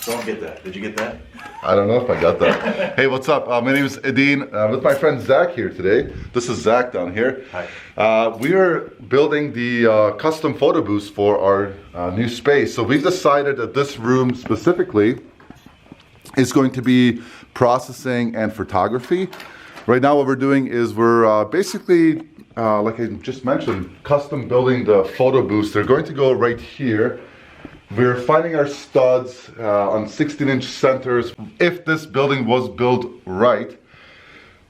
Don't get that. Did you get that? I don't know if I got that. Hey, what's up? My name is Edin. With my friend Zach here today. This is Zach down here. Hi. We are building the custom photo booth for our new space. So we've decided that this room specifically is going to be processing and photography. Right now what we're doing is we're basically, like I just mentioned, custom building the photo booths. They're going to go right here. We're finding our studs on 16-inch centers. If this building was built right,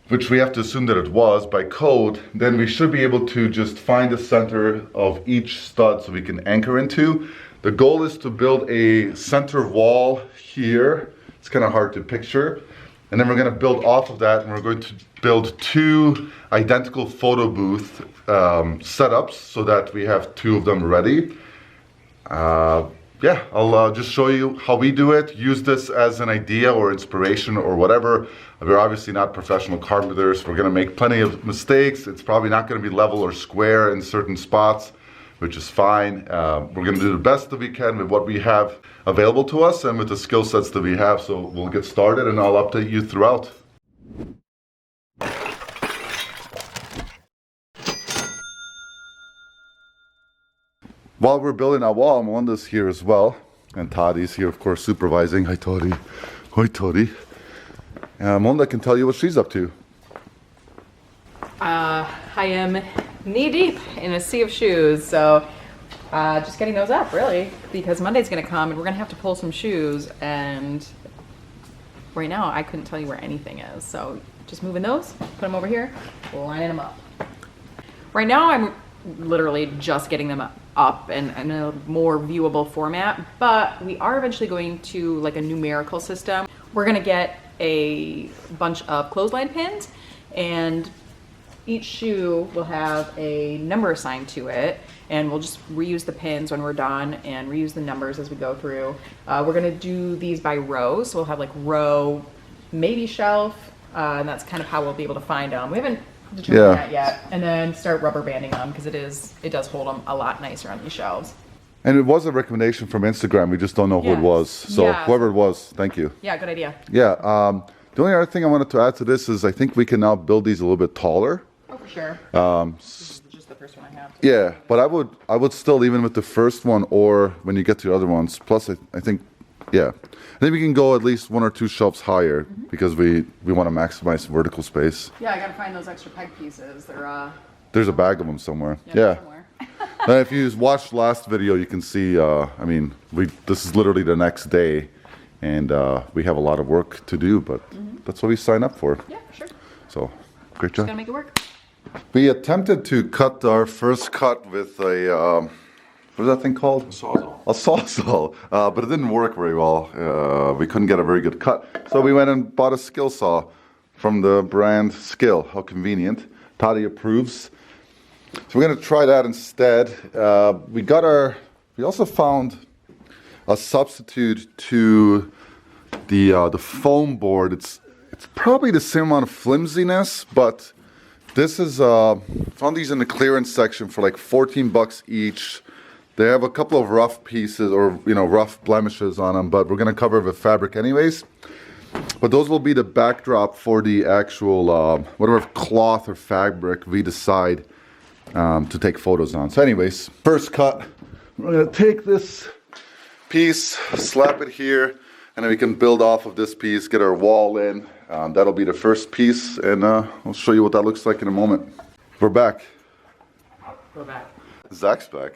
which we have to assume that it was by code, then we should be able to just find the center of each stud so we can anchor into. The goal is to build a center wall here. It's kind of hard to picture. And then we're going to build off of that, and we're going to build two identical photo booth setups so that we have two of them ready. Yeah, I'll just show you how we do it. Use this as an idea or inspiration or whatever. We're obviously not professional carpenters. We're going to make plenty of mistakes. It's probably not going to be level or square in certain spots, which is fine. We're going to do the best that we can with what we have available to us and with the skill sets that we have. So we'll get started and I'll update you throughout. While we're building our wall, Melinda's here as well. And Toddy's here, of course, supervising. Hi, Toddy. Hi, Toddy. Melinda can tell you what she's up to. I am knee deep in a sea of shoes, so just getting those up, really, because Monday's gonna come and we're gonna have to pull some shoes, and right now I couldn't tell you where anything is, so just moving those, put them over here, lining them up. Right now I'm literally just getting them up and in a more viewable format, but we are eventually going to like a numerical system. We're gonna get a bunch of clothesline pins, and each shoe will have a number assigned to it, and we'll just reuse the pins when we're done and reuse the numbers as we go through. We're gonna do these by row, so we'll have like row, maybe shelf, and that's kind of how we'll be able to find them. We haven't determined that yet, and then start rubber banding them because it does hold them a lot nicer on these shelves. And it was a recommendation from Instagram. We just don't know who it was. So whoever it was, thank you. Yeah, good idea. Yeah. The only other thing I wanted to add to this is I think we can now build these a little bit taller. Oh, for sure. This is just the first one I have. Yeah, but I would still, even with the first one or when you get to the other ones, plus I think, yeah. I think we can go at least one or two shelves higher because we want to maximize vertical space. Yeah, I gotta find those extra peg pieces. There's a bag of them somewhere. Yeah. Somewhere. And if you watched last video, you can see, I mean, this is literally the next day, and we have a lot of work to do, but that's what we signed up for. Yeah, sure. So, great job. Just gotta make it work. We attempted to cut our first cut with a, what is that thing called? A sawzall. A sawzall, but it didn't work very well. We couldn't get a very good cut. So we went and bought a skill saw from the brand Skill. How convenient. Toddy approves. So we're gonna try that instead. We also found a substitute to the foam board. It's probably the same amount of flimsiness, but this is found these in the clearance section for like 14 bucks each. They have a couple of rough pieces or rough blemishes on them, but we're gonna cover it with fabric anyways. But those will be the backdrop for the actual whatever cloth or fabric we decide to take photos on. So anyways, first cut, we're gonna take this piece, slap it here, and then we can build off of this piece, get our wall in. That'll be the first piece, and I'll show you what that looks like in a moment. We're back. We're back. Zach's back.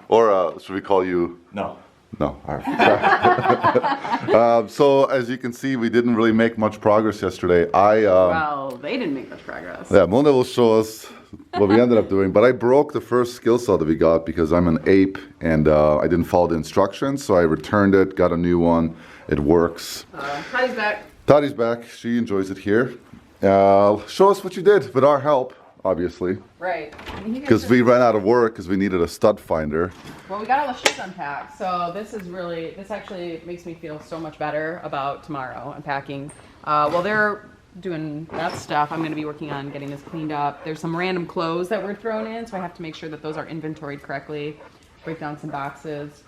Or should we call you? No. No, all right. So as you can see, we didn't really make much progress yesterday. Well, they didn't make much progress. Yeah, Melinda will show us what we ended up doing, but I broke the first skill saw that we got because I'm an ape and I didn't follow the instructions, so I returned it, got a new one. It works. Toddy's back. Toddy's back. She enjoys it here. Show us what you did with our help, obviously. Right. Because we ran out of work because we needed a stud finder. Well, we got all the shoes unpacked, so this actually makes me feel so much better about tomorrow unpacking. While they're doing that stuff, I'm going to be working on getting this cleaned up. There's some random clothes that were thrown in, so I have to make sure that those are inventoried correctly, break down some boxes.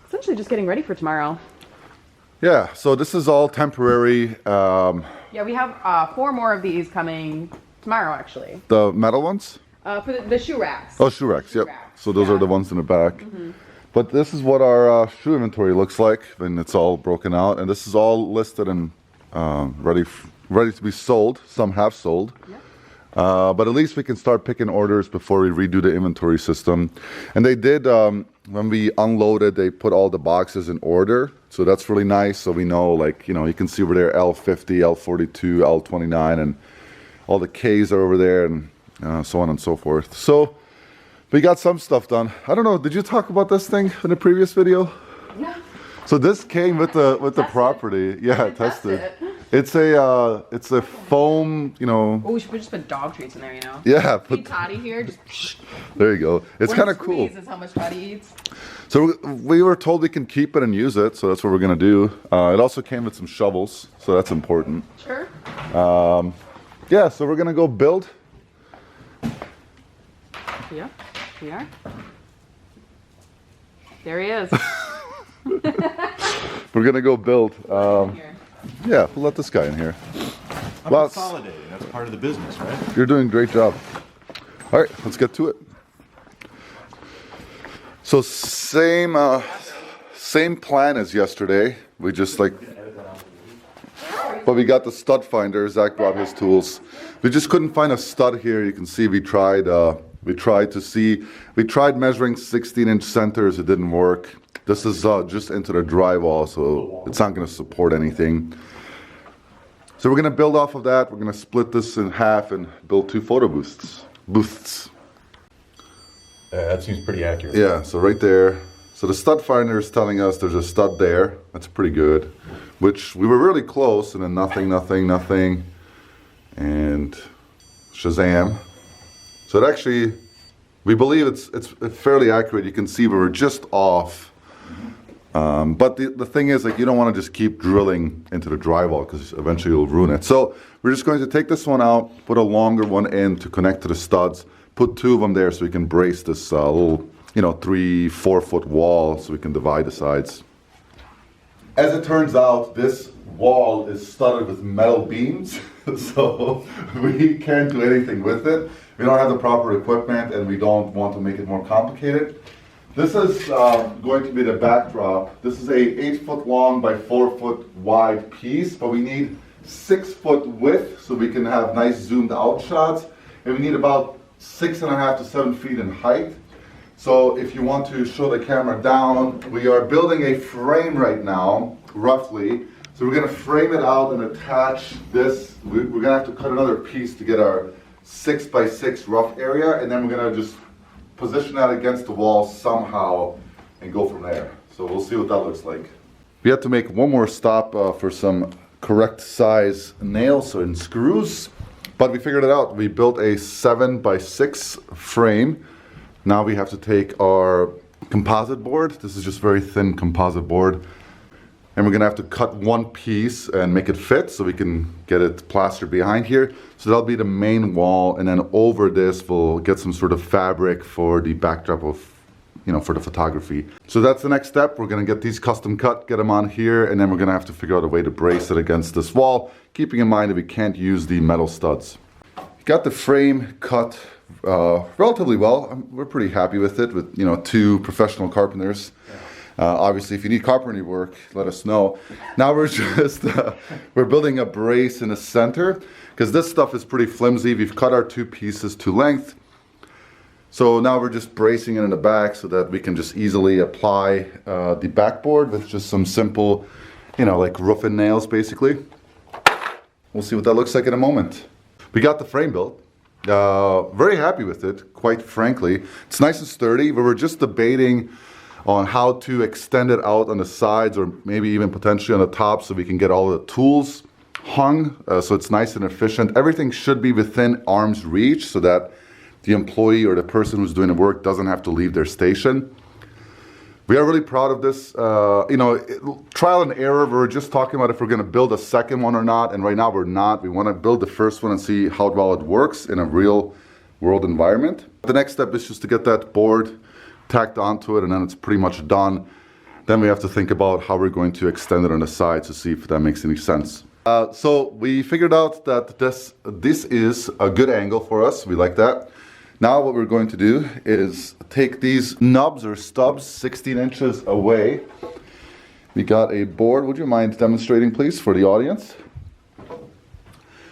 Essentially just getting ready for tomorrow. Yeah, so this is all temporary. Yeah, we have 4 more of these coming tomorrow, actually. The metal ones? For the shoe racks. Oh, shoe racks, yep. racks, So those are the ones in the back. But this is what our shoe inventory looks like when it's all broken out. And this is all listed and ready to be sold. Some have sold. Yep. But at least we can start picking orders before we redo the inventory system. And they did, when we unloaded, they put all the boxes in order. So that's really nice. So we know, like, you know, you can see over there L50, L42, L29, and all the Ks are over there, and so on and so forth. So we got some stuff done. I don't know, did you talk about this thing in the previous video? Yeah. So this came with the property. Yeah, tested. It's a foam, you know. Oh, we should just put dog treats in there, you know. Yeah. Feed Toddy here. Just there you go. It's kind of cool. Is how much Toddy eats. So we were told we can keep it and use it, so that's what we're gonna do. It also came with some shovels, so that's important. Sure. Yeah, so we're gonna go build. Yeah, we are. There he is. We're gonna go build. Here. Yeah, we'll let this guy in here. I'm Well, consolidating. That's part of the business, right? You're doing a great job. All right, let's get to it. So same plan as yesterday. We just but we got the stud finder. Zach brought his tools. We just couldn't find a stud here. You can see we tried measuring 16-inch centers. It didn't work. This is just into the drywall, so it's not going to support anything. So we're going to build off of that. We're going to split this in half and build 2 photo booths. That seems pretty accurate. Yeah, so right there. So the stud finder is telling us there's a stud there. That's pretty good. Which we were really close, and then nothing, and Shazam. So it actually, we believe it's fairly accurate. You can see we were just off. But the thing is, like, you don't want to just keep drilling into the drywall because eventually you'll ruin it. So we're just going to take this one out, put a longer one in to connect to the studs, put 2 of them there so we can brace this little, 3-4 foot wall so we can divide the sides. As it turns out, this wall is studded with metal beams, so we can't do anything with it. We don't have the proper equipment, and we don't want to make it more complicated. This is going to be the backdrop. This is a 8 foot long by 4 foot wide piece, but we need 6 foot width so we can have nice zoomed out shots, and we need about 6.5 to 7 feet in height. So if you want to show the camera down, we are building a frame right now, roughly. So we're going to frame it out and attach this. We're going to have to cut another piece to get our 6 by 6 rough area, and then we're going to just position that against the wall somehow and go from there. So we'll see what that looks like. We had to make one more stop for some correct size nails and screws, but we figured it out. We built a 7 by 6 frame. Now we have to take our composite board. This is just very thin composite board. And we're gonna have to cut one piece and make it fit so we can get it plastered behind here. So that'll be the main wall, and then over this we'll get some sort of fabric for the backdrop of, for the photography. So that's the next step. We're gonna get these custom cut, get them on here, and then we're gonna have to figure out a way to brace it against this wall, keeping in mind that we can't use the metal studs. Got the frame cut relatively well. We're pretty happy with it, with 2 professional carpenters. Obviously, if you need carpentry work, let us know. Now we're just we're building a brace in the center because this stuff is pretty flimsy. We've cut our 2 pieces to length, so now we're just bracing it in the back so that we can just easily apply the backboard with just some simple, like roofing nails, basically. We'll see what that looks like in a moment. We got the frame built. Very happy with it, quite frankly. It's nice and sturdy. We were just debating on how to extend it out on the sides or maybe even potentially on the top so we can get all the tools hung so it's nice and efficient. Everything should be within arm's reach so that the employee or the person who's doing the work doesn't have to leave their station. We are really proud of this. Trial and error. We were just talking about if we're going to build a second one or not, and right now we're not. We want to build the first one and see how well it works in a real world environment. The next step is just to get that board tacked onto it, and then it's pretty much done. Then we have to think about how we're going to extend it on the side to see if that makes any sense. So we figured out that this is a good angle for us. We like that. Now what we're going to do is take these nubs or stubs 16 inches away. We got a board. Would you mind demonstrating, please, for the audience?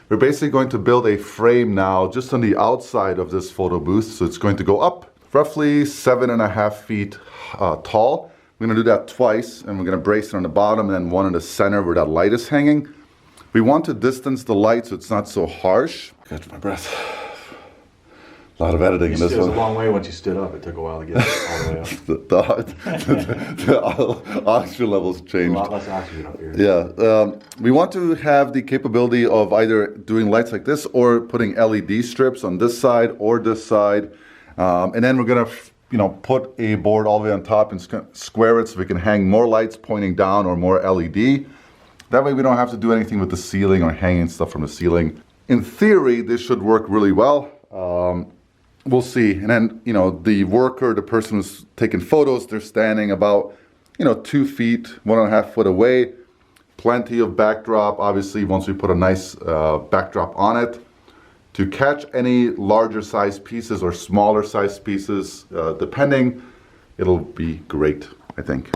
We're basically going to build a frame now just on the outside of this photo booth. So it's going to go up roughly 7.5 feet tall. We're going to do that twice, and we're going to brace it on the bottom and then one in the center where that light is hanging. We want to distance the light so it's not so harsh. Catch my breath. A lot of editing in this It was one. a long way once you stood up. It took a while to get all the way up. the oxygen levels A changed. lot less oxygen up here. Yeah, we want to have the capability of either doing lights like this or putting LED strips on this side or this side. And then we're gonna, put a board all the way on top and square it so we can hang more lights pointing down or more LED. That way we don't have to do anything with the ceiling or hanging stuff from the ceiling. In theory, this should work really well. We'll see. And then, the worker, the person who's taking photos, they're standing about, 2 feet, 1.5 foot away. Plenty of backdrop, obviously, once we put a nice backdrop on it. To catch any larger size pieces or smaller size pieces, depending, it'll be great, I think.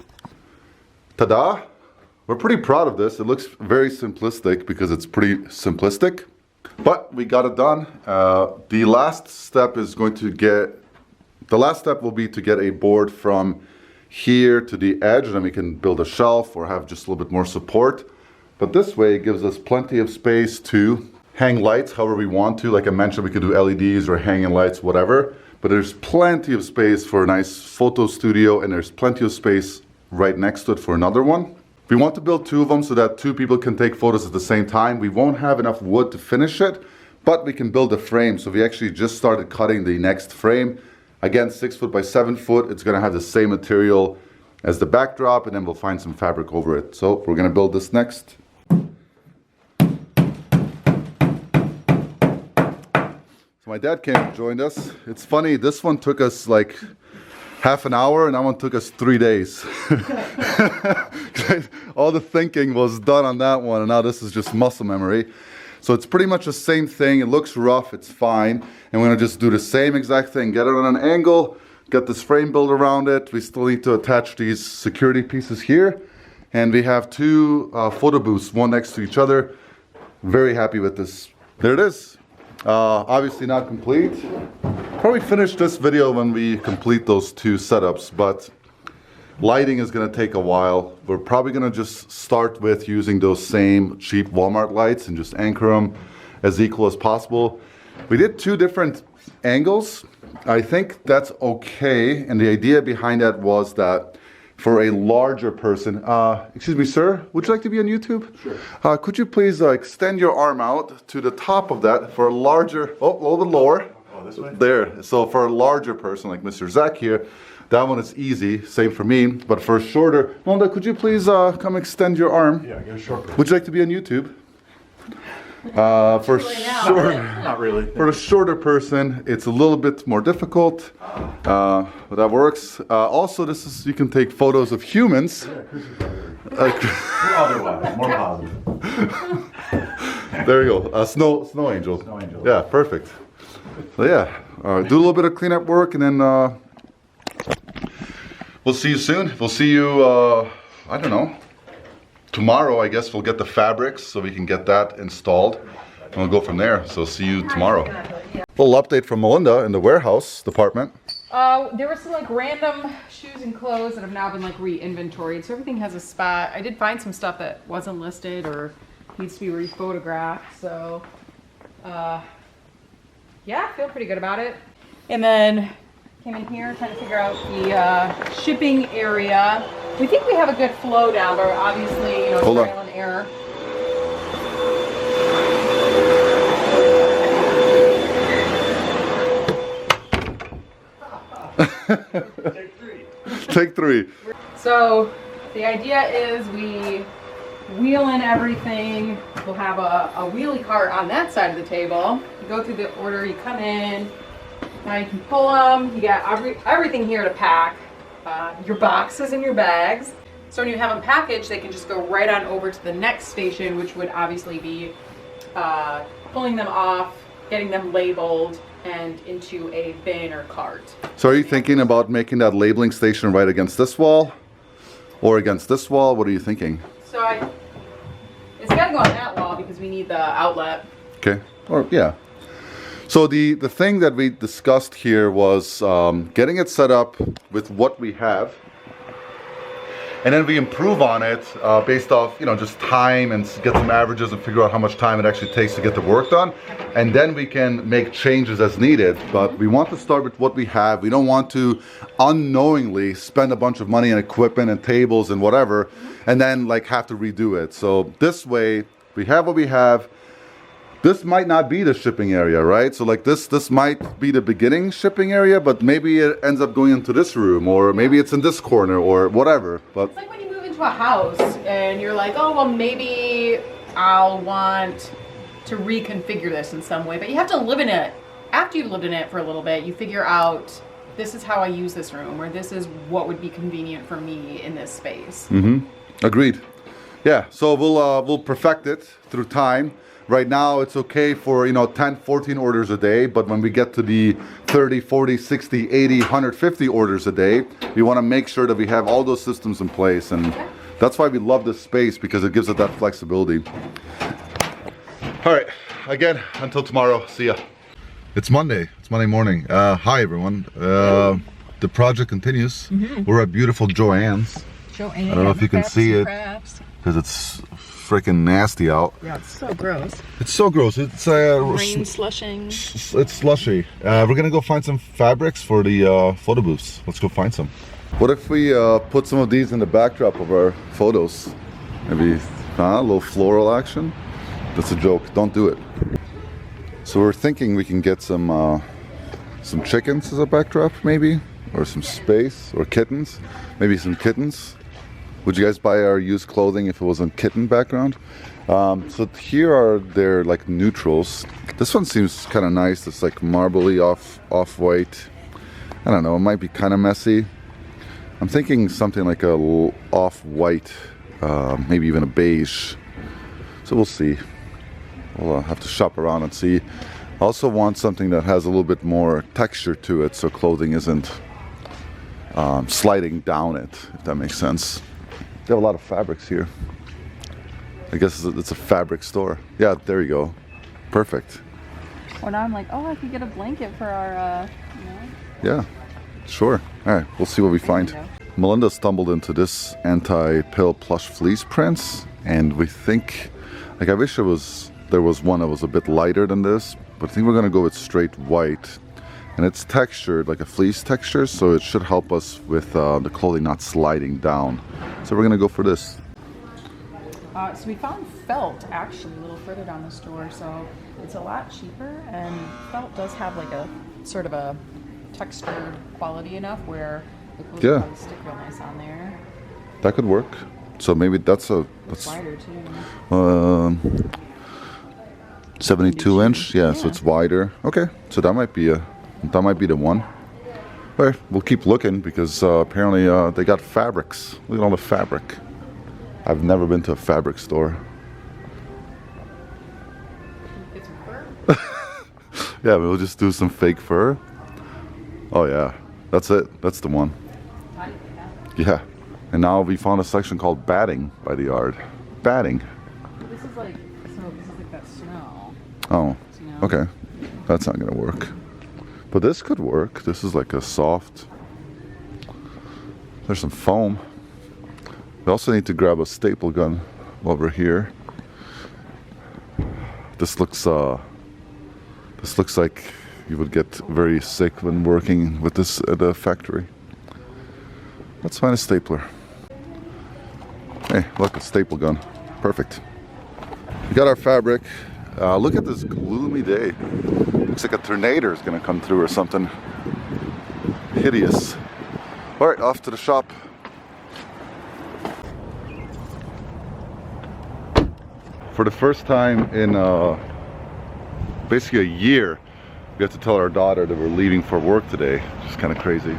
Ta-da! We're pretty proud of this. It looks very simplistic because it's pretty simplistic. But we got it done. The last step will be to get a board from here to the edge, and then we can build a shelf or have just a little bit more support. But this way it gives us plenty of space to hang lights however we want to. Like I mentioned, we could do LEDs or hanging lights, whatever. But there's plenty of space for a nice photo studio, and there's plenty of space right next to it for another one. We want to build 2 of them so that 2 people can take photos at the same time. We won't have enough wood to finish it, but we can build a frame. So we actually just started cutting the next frame. Again, 6 foot by 7 foot. It's gonna have the same material as the backdrop, and then we'll find some fabric over it. So we're gonna build this next. So my dad came and joined us. It's funny, this one took us like half an hour, and that one took us 3 days. All the thinking was done on that one, and now this is just muscle memory. So it's pretty much the same thing. It looks rough, it's fine. And we're gonna just do the same exact thing. Get it on an angle, get this frame built around it. We still need to attach these security pieces here. And we have 2 photo booths, one next to each other. Very happy with this. There it is. Obviously not complete. Probably finish this video when we complete those 2 setups, but lighting is gonna take a while. We're probably gonna just start with using those same cheap Walmart lights and just anchor them as equal as possible. We did 2 different angles. I think that's okay, and the idea behind that was that for a larger person, excuse me, sir, would you like to be on YouTube? Sure. Could you please extend your arm out to the top of that for a larger, a little bit lower. Oh, this way? There. So for a larger person like Mr. Zach here, that one is easy, same for me. But for a shorter, Londa, could you please come extend your arm? Yeah, get a short. Would you like to be on YouTube? For Not really. For a shorter person, it's a little bit more difficult, but that works. Also, you can take photos of humans. Otherwise, more positive. There you go. Snow angel. Snow angel. Yeah, perfect. So yeah, do a little bit of cleanup work, and then we'll see you soon. We'll see you, I don't know, tomorrow. I guess we'll get the fabrics so we can get that installed, and we'll go from there. So see you tomorrow. Little update from Melinda in the warehouse department. There were some like random shoes and clothes that have now been like re-inventoried, so everything has a spot. I did find some stuff that wasn't listed or needs to be re-photographed, so yeah, I feel pretty good about it. And then came in here trying to figure out the shipping area. We think we have a good flow down, but obviously, Hold on. trial and error. Take 3. So the idea is we wheel in everything. We'll have a wheelie cart on that side of the table. You go through the order, you come in, now you can pull them. You got everything here to pack. Your boxes and your bags. So when you have them packaged, they can just go right on over to the next station, which would obviously be pulling them off, getting them labeled, and into a bin or cart. So are you thinking about making that labeling station right against this wall? Or against this wall? What are you thinking? So it's got to go on that wall because we need the outlet. Okay. Or yeah. So the thing that we discussed here was getting it set up with what we have, and then we improve on it based off, just time, and get some averages and figure out how much time it actually takes to get the work done, and then we can make changes as needed. But we want to start with what we have. We don't want to unknowingly spend a bunch of money on equipment and tables and whatever, and then like have to redo it. So this way, we have what we have. This might not be the shipping area, right? So like this might be the beginning shipping area, but maybe it ends up going into this room, or maybe it's in this corner, or whatever. But it's like when you move into a house and you're like, oh, well, maybe I'll want to reconfigure this in some way, but you have to live in it. After you've lived in it for a little bit, you figure out this is how I use this room, or this is what would be convenient for me in this space. Agreed. Yeah, so we'll perfect it through time. Right now it's okay for 10, 14 orders a day, but when we get to the 30, 40, 60, 80, 150 orders a day, we want to make sure that we have all those systems in place, and that's why we love this space, because it gives us that flexibility. All right, again, until tomorrow, see ya. It's Monday morning. Hi everyone. The project continues. We're at beautiful Joann's. I don't know if you can see it because it's freaking nasty out. Yeah, it's so gross. It's so gross. It's rain slushing. It's slushy. We're gonna go find some fabrics for the photo booths. Let's go find some. What if we put some of these in the backdrop of our photos? Maybe a little floral action. That's a joke. Don't do it. So we're thinking we can get some chickens as a backdrop, maybe, or some space, or kittens. Maybe some kittens. Would you guys buy our used clothing if it was a kitten background? So here are their like neutrals. This one seems kind of nice. It's like marbly off-white. I don't know, it might be kind of messy. I'm thinking something like a off-white, maybe even a beige. So we'll see. We'll have to shop around and see. I also want something that has a little bit more texture to it, so clothing isn't sliding down it, if that makes sense. They have a lot of fabrics here. I guess it's a fabric store. Yeah, there you go. Perfect. Well, now I'm like, oh, I could get a blanket for our, Yeah, sure. All right, we'll see what we find. Melinda stumbled into this anti-pill plush fleece prints, and we think, like, I wish there was one that was a bit lighter than this, but I think we're gonna go with straight white. And it's textured like a fleece texture, so it should help us with the clothing not sliding down. So we're gonna go for this. So we found felt actually a little further down the store, so it's a lot cheaper, and felt does have like a sort of a textured quality enough where the clothing will probably stick real nice on there. That could work. So maybe that's wider too. 72 inch, yeah, so it's wider. Okay, so that might be the one. All right, we'll keep looking because apparently they got fabrics. Look at all the fabric. I've never been to a fabric store. It's fur. Yeah, we'll just do some fake fur. Oh yeah, that's it. That's the one. Yeah, and now we found a section called batting by the yard. Batting. This is like that snow. Oh, okay. That's not gonna work. But this could work. This is like a soft. There's some foam. We also need to grab a staple gun while we're here. This looks like you would get very sick when working with this at a factory. Let's find a stapler. Hey, look, a staple gun. Perfect. We got our fabric. Look at this gloomy day. Looks like a tornado is gonna come through or something. Hideous. All right, off to the shop. For the first time in basically a year, we have to tell our daughter that we're leaving for work today. Just kind of crazy.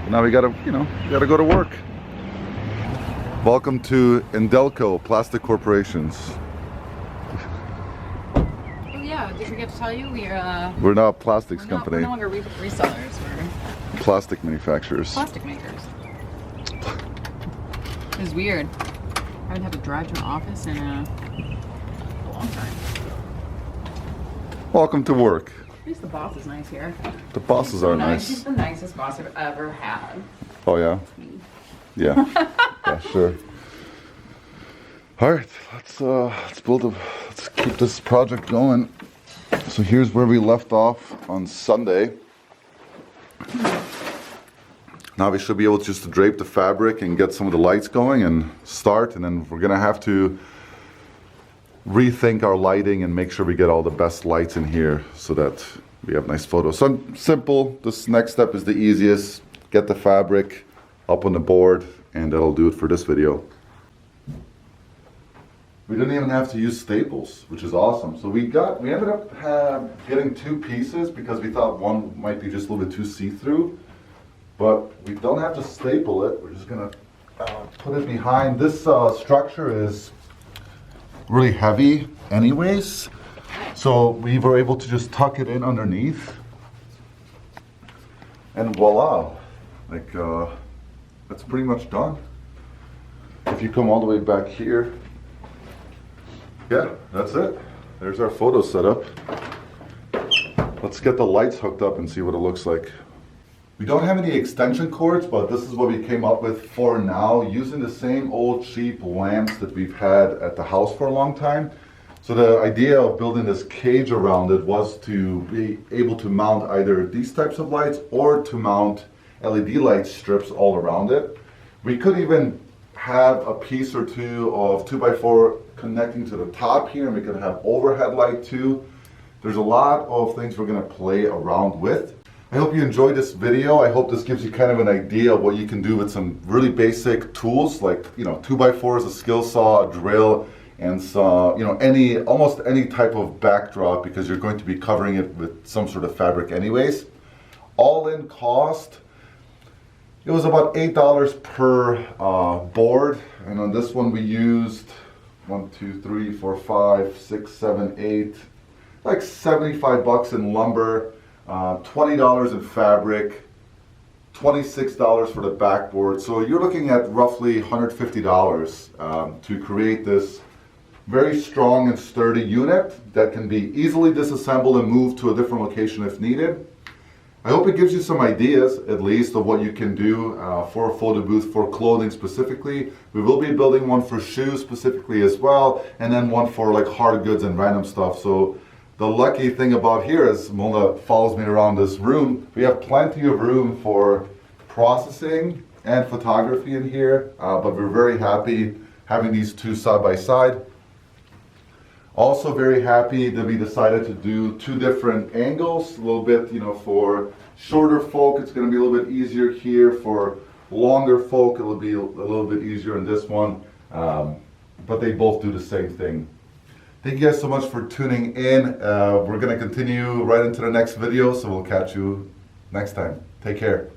But now we gotta go to work. Welcome to Indelco Plastic Corporations. Oh yeah, did we forget to tell you We're not a plastics we're company. no longer resellers. We're Plastic manufacturers. plastic makers. It's weird. I haven't had to drive to an office in a long time. Welcome to work. At least the boss is nice here. The bosses are nice. He's the nicest boss I've ever had. Oh yeah? Yeah. Yeah, sure. All right, let's keep this project going. So here's where we left off on Sunday. Now we should be able just to drape the fabric and get some of the lights going and start, and then we're gonna have to rethink our lighting and make sure we get all the best lights in here so that we have nice photos. So simple, this next step is the easiest. Get the fabric up on the board, and that'll do it for this video. We didn't even have to use staples, which is awesome. So we ended up getting two pieces because we thought one might be just a little bit too see-through, but we don't have to staple it. We're just gonna put it behind. This structure is really heavy anyways, so we were able to just tuck it in underneath, and voila, like that's pretty much done. If you come all the way back here, yeah, that's it. There's our photo setup. Let's get the lights hooked up and see what it looks like. We don't have any extension cords, but this is what we came up with for now, using the same old cheap lamps that we've had at the house for a long time. So the idea of building this cage around it was to be able to mount either these types of lights or to mount LED light strips all around it. We could even have a piece or two of 2x4 connecting to the top here, and we could have overhead light too. There's a lot of things we're gonna play around with. I hope you enjoyed this video. I hope this gives you kind of an idea of what you can do with some really basic tools like, 2x4s, a skill saw, a drill, and some, almost any type of backdrop, because you're going to be covering it with some sort of fabric anyways. All in cost, it was about $8 per board, and on this one we used 1, 2, 3, 4, 5, 6, 7, 8, like 75 bucks in lumber, $20 in fabric, $26 for the backboard. So you're looking at roughly $150 to create this very strong and sturdy unit that can be easily disassembled and moved to a different location if needed. I hope it gives you some ideas, at least, of what you can do for a photo booth for clothing specifically. We will be building one for shoes specifically as well, and then one for like hard goods and random stuff. So the lucky thing about here is Mona follows me around this room. We have plenty of room for processing and photography in here, but we're very happy having these two side by side. Also very happy that we decided to do two different angles, a little bit, for shorter folk, it's going to be a little bit easier here. For longer folk, it'll be a little bit easier in this one, but they both do the same thing. Thank you guys so much for tuning in. We're going to continue right into the next video, so we'll catch you next time. Take care.